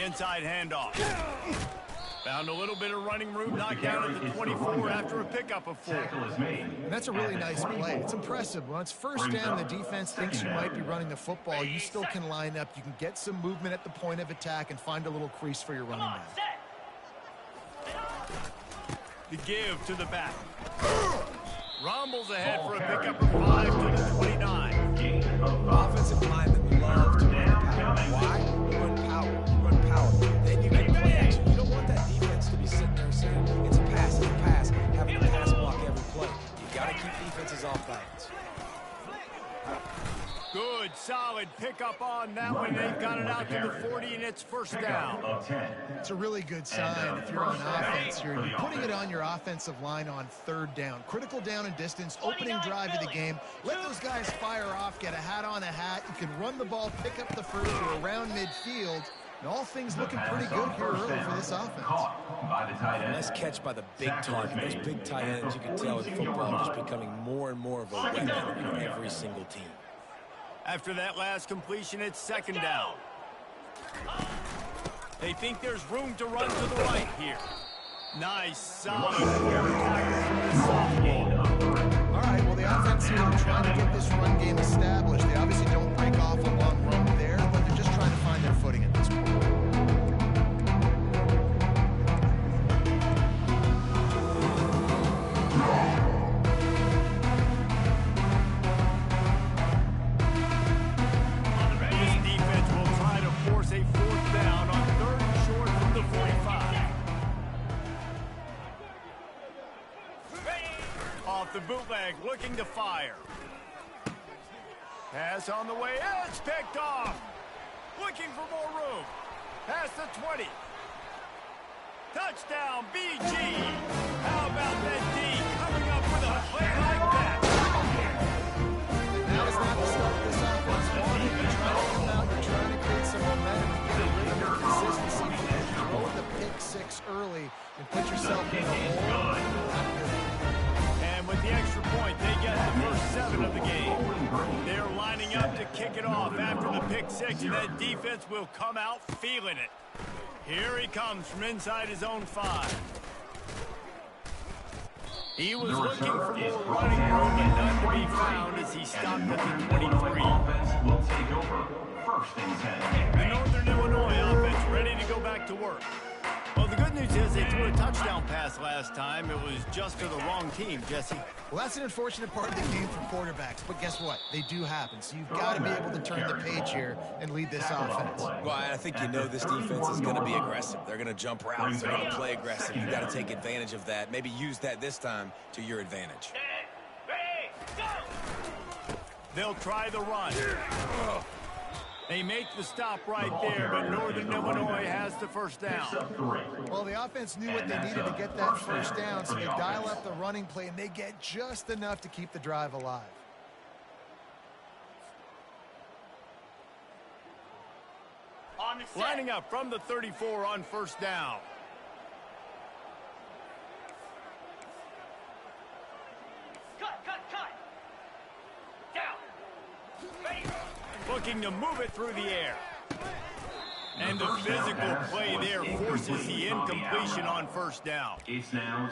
The inside handoff. Found a little bit of running room, knocked down at the 24 after a pickup of 4. And that's a really nice play. It's impressive. When it's first down, the defense thinks you might be running the football. You still can line up. You can get some movement at the point of attack and find a little crease for your running back. The give to the back. Rumbles ahead for a pickup of 5 to the 29. Offensive linemen love to run power. Why? You run power. You run power. Then you get play action. You don't want that defense to be sitting there saying, it's a pass, it's a pass, having a pass block every play. You got to keep defenses off balance. Good, solid pickup on that one. They've got it out to the 40, and it's first down. It's a really good sign if you're on offense. You're putting it on your offensive line on third down. Critical down and distance, opening drive of the game. Let those guys fire off, get a hat on a hat. You can run the ball, pick up the first or around midfield. And all things looking pretty good here early for this offense. Nice catch by the big target. Those big tight ends, you can tell in football, are just becoming more and more of a weapon in every single team. After that last completion, it's second down. They think there's room to run to the right here. Nice, solid softball. All right, well, the offense here is trying to get this run game established. They obviously don't break off a long run there, but they're just trying to find their footing at this point. The bootleg looking to fire. Pass on the way. It's picked off. Looking for more room. Past the 20. Touchdown, BG. How about that D coming up with a play like that? Now is not the start this offense wanted. You're trying to come out. You're trying to create some momentum to get a rhythm of consistency. Throw the pick 6 early and put yourself in a hole. And with the extra point, they get the first 7 of the game. They're lining up to kick it off after the pick 6, and that defense will come out feeling it. Here he comes from inside his own 5. He was looking for more running room, but none to be found as he stopped at the 23. Will take over first and 10. The Northern Illinois offense ready to go back to work. Well, the good news is they threw a touchdown pass last time. It was just to the wrong team, Jesse. Well, that's an unfortunate part of the game for quarterbacks, but guess what? They do happen, so you've got to be able to turn the page here and lead this offense. Well, I think you know this defense is going to be aggressive. They're going to jump routes. They're going to play aggressive. You've got to take advantage of that. Maybe use that this time to your advantage. They'll try the run. They make the stop right there, but Northern Illinois has the first down. Well, the offense knew what they needed to get that first down, so they dial up the running play, and they get just enough to keep the drive alive. Lining up from the 34 on first down. Cut. Down. Looking to move it through the air. And the physical play there forces the incompletion on first down. I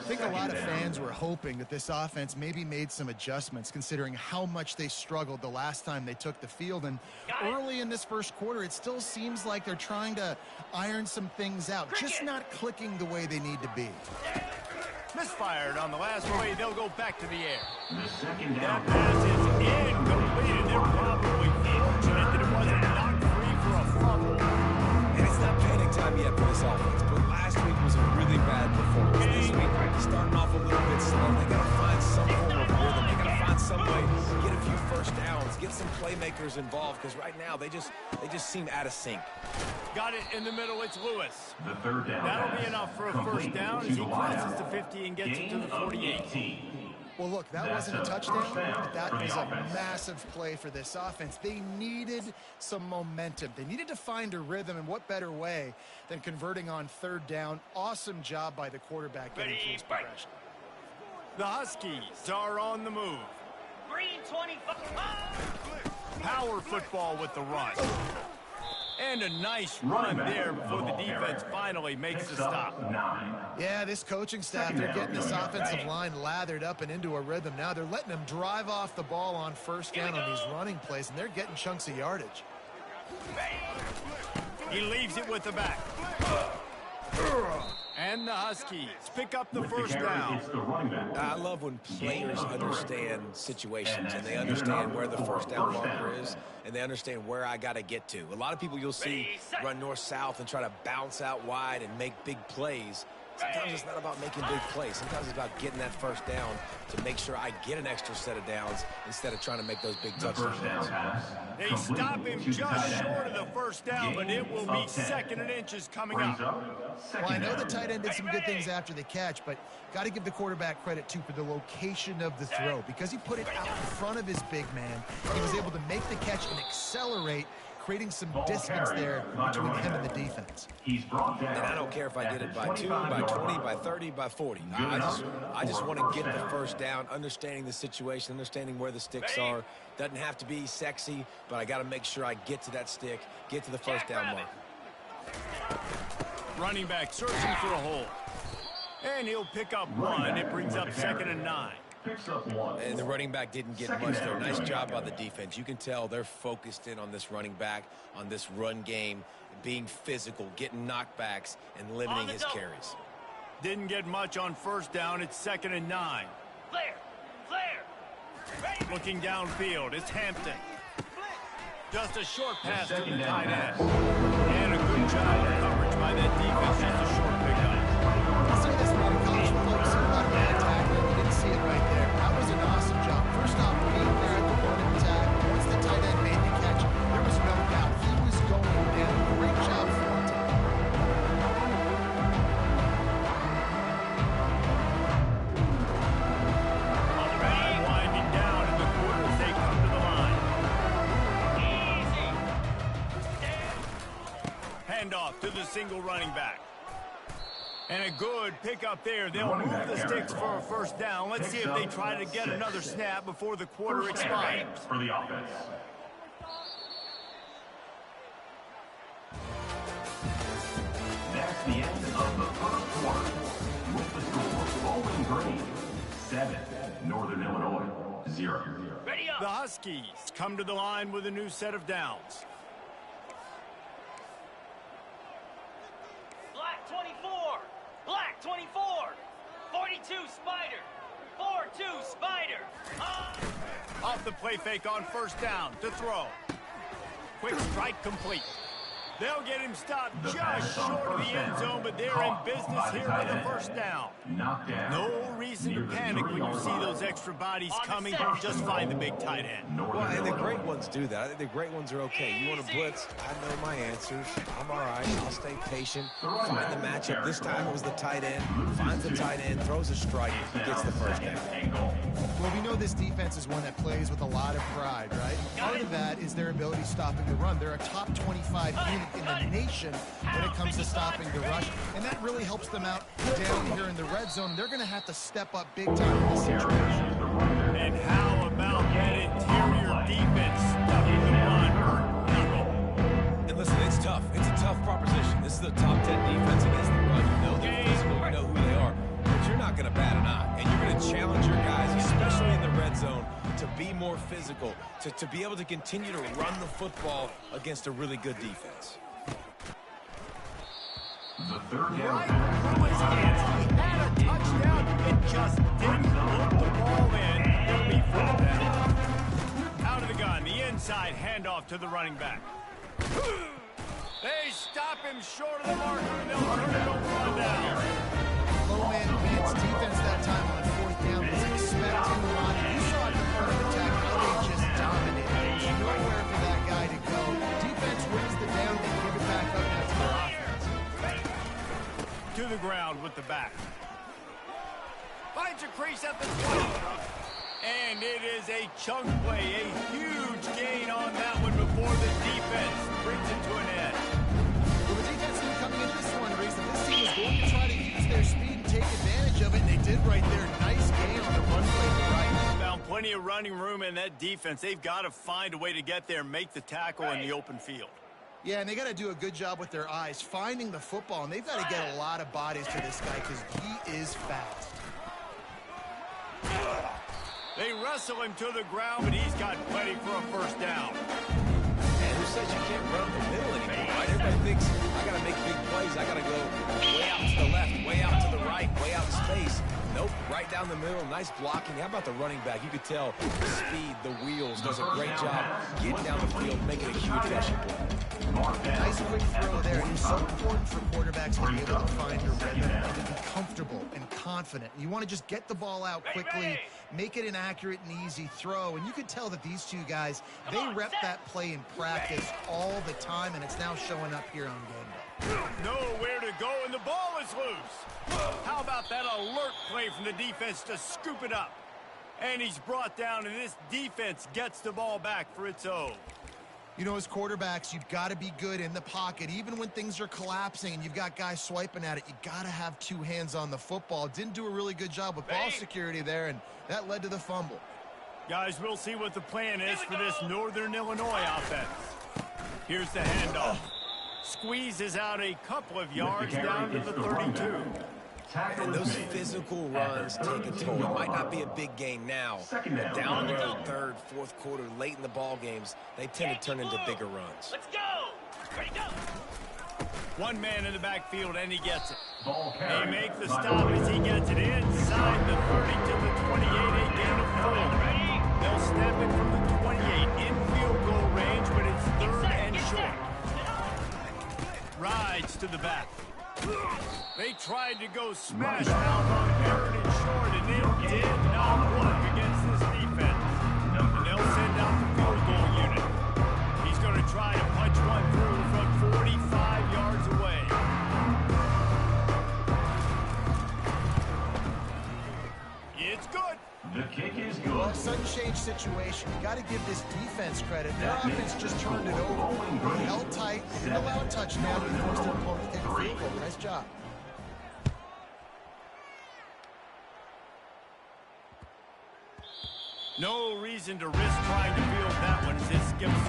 think a lot of fans were hoping that this offense maybe made some adjustments considering how much they struggled the last time they took the field. And early in this first quarter, it still seems like they're trying to iron some things out, just not clicking the way they need to be. Misfired on the last play. They'll go back to the air. That pass is incomplete. They're probably fortunate that it wasn't knocked free for a fumble. And it's not panic time yet for this offense, but last week was a really bad performance. This week, starting off a little bit slow. They got to find some form of rhythm. They got to find some way to get a few first downs, get some playmakers involved, because right now they just seem out of sync. Got it in the middle. It's Lewis. The third down. That'll be enough for a first down as he crosses the 50 and gets it to the 48. Well, look, that wasn't a touchdown, but that was a massive play for this offense. They needed some momentum. They needed to find a rhythm, and what better way than converting on third down. Awesome job by the quarterback getting through his progression. The Huskies are on the move. Green 25. Power football with the run. And a nice run there before the defense finally makes the stop. 9. Yeah, this coaching staff, they're getting this offensive line lathered up and into a rhythm. Now they're letting them drive off the ball on first down on these running plays, and they're getting chunks of yardage. He leaves it with the back. And the Huskies pick up the first down. I love when players understand situations and they understand where the first down marker is and they understand where I got to get to. A lot of people you'll see run north-south and try to bounce out wide and make big plays. Sometimes it's not about making big plays. Sometimes it's about getting that first down to make sure I get an extra set of downs instead of trying to make those big touchdowns. They stop him just short of the first down, but it will be 2nd and inches coming up. Well, I know the tight end did some good things after the catch, but got to give the quarterback credit, too, for the location of the throw. Because he put it out in front of his big man, he was able to make the catch and accelerate, creating some distance there between him and the defense. And I don't care if I get it by 2, by 20, by 30, by 40. I just want to get the first down, understanding the situation, understanding where the sticks are. Doesn't have to be sexy, but I got to make sure I get to that stick, get to the first down mark. Running back searching for a hole. And he'll pick up 1. It brings up 2nd and 9. And the running back didn't get much there. Nice job by the defense. You can tell they're focused in on this running back, on this run game, being physical, getting knockbacks, and limiting his carries. Didn't get much on first down. It's 2nd and 9. Looking downfield, it's Hampton. Just a short pass to the tight end. And a good job of coverage by that defense. Just a short pickup. I'll say this about college football, so about a bad tackle. You didn't see it right there. That was an awesome job. First off, being there at the point of attack. Once the tight end made the catch, there was no doubt he was going down. Great job for him. Winding down in the quarter as they come to the line. Handoff to the single running back. And a good pickup there. They'll move the sticks for a first down. Let's see if they try to get another snap before the quarter expires. For the offense. That's the end of the first quarter. With the score, Bowling Green 7, Northern Illinois 0. The Huskies come to the line with a new set of downs. Black 24, Black 24, 42 Spider, 4-2 Spider. Off the play fake on first down to throw. Quick strike complete. They'll get him stopped just short of the end zone, but they're in business here with a first down. No reason to panic when you see those extra bodies coming. Just find the big tight end. Well, and the great ones do that. I think the great ones are okay. You want to blitz? I know my answers. I'm all right. I'll stay patient. Find the matchup. This time it was the tight end. Finds the tight end, throws a strike, he gets the first down. Well, we know this defense is one that plays with a lot of pride, right? Part of that is their ability stopping the run. They're a top 25 unit in the nation when it comes to stopping the rush, and that really helps them out down here in the red zone. They're going to have to step up big time in this situation. And how about that interior defense stuffing the run? And listen, it's tough. It's a tough proposition. This is the top 10 defense against the run. You know they're physical, you know who they are, but you're not going to bat an eye, and you're going to challenge your guys, especially in the red zone, to be more physical, to be able to continue to run the football against a really good defense. The third down. Right through his hands. He had a touchdown. It just didn't look the ball in. It'll be full down. Out of the gun. The inside handoff to the running back. They stop him short of the marker. They'll turn it over on down. Low man advance defense that time on fourth down was expecting the run. You saw at the point of attack how they just dominated. There's nowhere for that guy to go. Defense wins the down. They give it back up now to their offense. To the ground with the back. Finds a crease at the 20. And it is a chunk play. A huge gain on that one before the defense brings it to an end. Well, the defense team coming into this one, Reese, this team is going to try to use their speed and take advantage of it, and they did right there. Nice gain on the run play to the right. Found plenty of running room in that defense. They've got to find a way to get there, make the tackle in the open field. Yeah, and they got to do a good job with their eyes, finding the football, and they've got to get a lot of bodies to this guy because he is fast. They wrestle him to the ground, but he's got plenty for a first down. Man, who says you can't run up the middle anymore, right? Everybody thinks, I got to make big plays. I got to go way out to the left, way out to the right, way out in space. Nope, right down the middle. Nice blocking. How about the running back? You could tell the speed, the wheels, does a great job getting down the field, making a huge rushing play. Nice quick throw there. It's so important for quarterbacks to be able to find a rhythm and to be comfortable and confident. You want to just get the ball out quickly, make it an accurate and easy throw. And you can tell that these two guys, they rep that play in practice all the time, and it's now showing up here on game day. Nowhere to go, and the ball is loose. How about that alert play from the defense to scoop it up? And he's brought down, and this defense gets the ball back for its own. You know, as quarterbacks, you've got to be good in the pocket. Even when things are collapsing and you've got guys swiping at it, you got to have two hands on the football. Didn't do a really good job with ball security there, and that led to the fumble. Guys, we'll see what the plan is for this Northern Illinois offense. Here's the handoff. Squeezes out a couple of yards down to the 32. And those physical runs take a toll. It might not be a big gain now, but down the road, third, fourth quarter, late in the ball games, they tend to turn into bigger runs. Let's go. Ready, go. One man in the backfield, and he gets it. They make the stop as he gets it inside the 30 to the 28, a gain of 4. They'll snap it from the 28 in field goal range, but it's third and short. Rides to the back. They tried to go smash mouth on third and short, and it did not work against this defense. And they'll send out the field goal unit. He's going to try to punch one through from 45 yards away. It's good. The kick is good. Well, sudden change situation. You got to give this defense credit. Their offense just turned it over. Held tight, didn't allow a touchdown, and forced their opponent to take a field goal. Nice job. No reason to risk trying to field that one as it skips through.